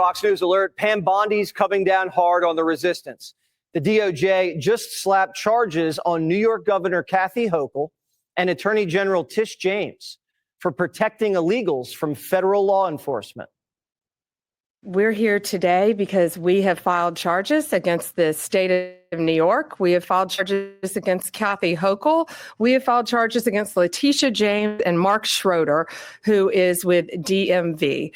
Fox News Alert. Pam Bondi's coming down hard on the resistance. The DOJ just slapped charges on New York Governor Kathy Hochul and Attorney General Tish James for protecting illegals from federal law enforcement. We're here today because we have filed charges against the state of New York. We have filed charges against Kathy Hochul. We have filed charges against Letitia James and Mark Schroeder, who is with DMV.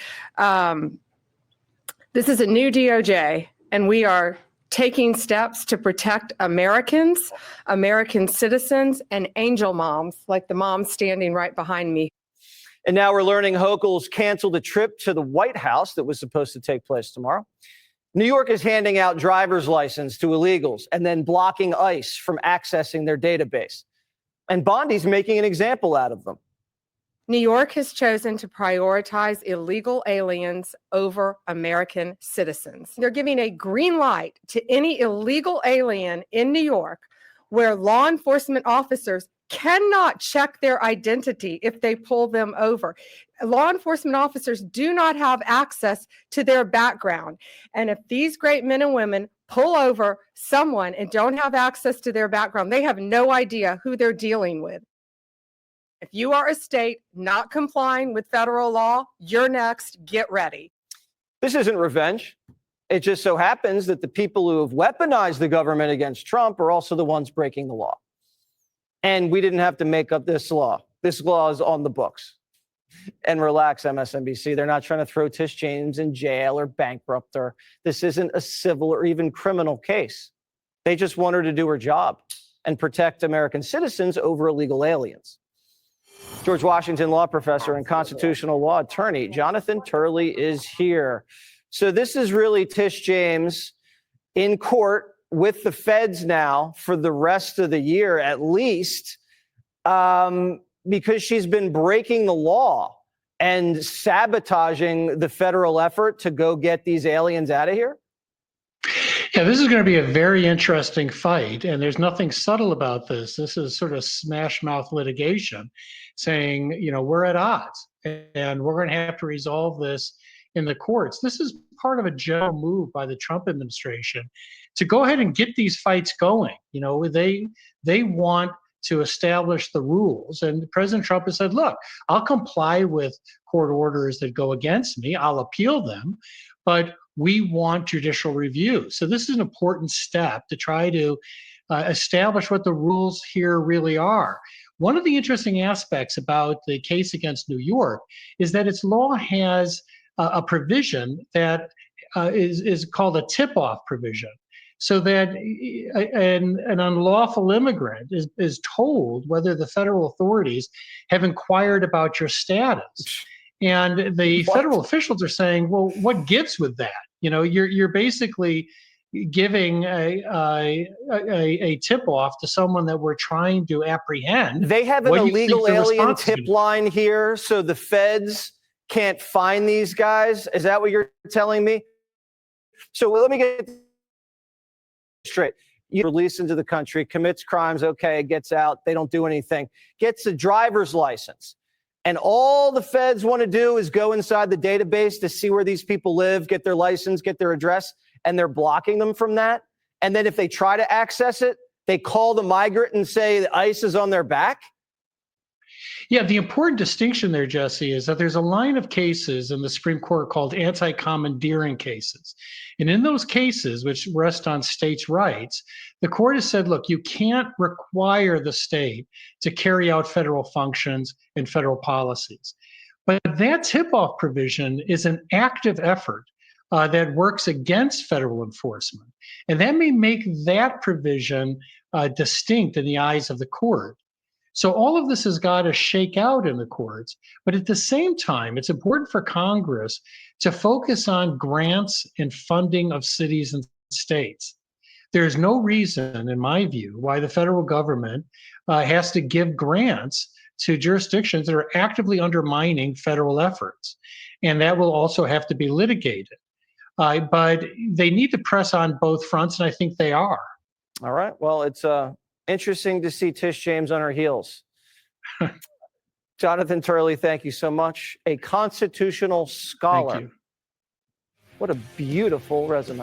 This is a new DOJ, and we are taking steps to protect Americans, American citizens, and angel moms, like the mom standing right behind me. And now we're learning Hochul's canceled a trip to the White House that was supposed to take place tomorrow. New York is handing out driver's license to illegals and then blocking ICE from accessing their database. And Bondi's making an example out of them. New York has chosen to prioritize illegal aliens over American citizens. They're giving a green light to any illegal alien in New York where law enforcement officers cannot check their identity if they pull them over. Law enforcement officers do not have access to their background. And if these great men and women pull over someone and don't have access to their background, they have no idea who they're dealing with. If you are a state not complying with federal law, you're next. Get ready. This isn't revenge. It just so happens that the people who have weaponized the government against Trump are also the ones breaking the law. And we didn't have to make up this law. This law is on the books. And relax, MSNBC. They're not trying to throw Tish James in jail or bankrupt her. This isn't a civil or even criminal case. They just want her to do her job and protect American citizens over illegal aliens. George Washington law professor and constitutional law attorney Jonathan Turley is here. So this is really Tish James in court with the feds now for the rest of the year, at least, because she's been breaking the law and sabotaging the federal effort to go get these aliens out of here. Yeah, this is going to be a very interesting fight, and there's nothing subtle about this. This is sort of smash mouth litigation saying, you know, we're at odds and we're going to have to resolve this in the courts. This is part of a general move by the Trump administration to go ahead and get these fights going. You know, they want to establish the rules. And President Trump has said, look, I'll comply with court orders that go against me. I'll appeal them, but we want judicial review. So this is an important step to try to establish what the rules here really are. One of the interesting aspects about the case against New York is that its law has a provision that is called a tip-off provision, so that an unlawful immigrant is told whether the federal authorities have inquired about your status. And the federal officials are saying, well, what gives with that? You know, you're basically giving a tip-off to someone that we're trying to apprehend. They have an illegal alien tip line here, so the feds can't find these guys. Is that what you're telling me? So let me get straight. You release into the country, commits crimes, okay, gets out, they don't do anything, gets a driver's license. And all the feds want to do is go inside the database to see where these people live, get their license, get their address, and they're blocking them from that. And then if they try to access it, they call the migrant and say the ICE is on their back. Yeah, the important distinction there, Jesse, is that there's a line of cases in the Supreme Court called anti-commandeering cases. And in those cases, which rest on states' rights, the court has said, look, you can't require the state to carry out federal functions and federal policies. But that tip-off provision is an active effort that works against federal enforcement. And that may make that provision distinct in the eyes of the court. So all of this has got to shake out in the courts, but at the same time, it's important for Congress to focus on grants and funding of cities and states. There's no reason, in my view, why the federal government has to give grants to jurisdictions that are actively undermining federal efforts. And that will also have to be litigated. But they need to press on both fronts, and I think they are. All right. Well, it's interesting to see Tish James on her heels. Jonathan Turley, thank you so much. A constitutional scholar. Thank you. What a beautiful resume.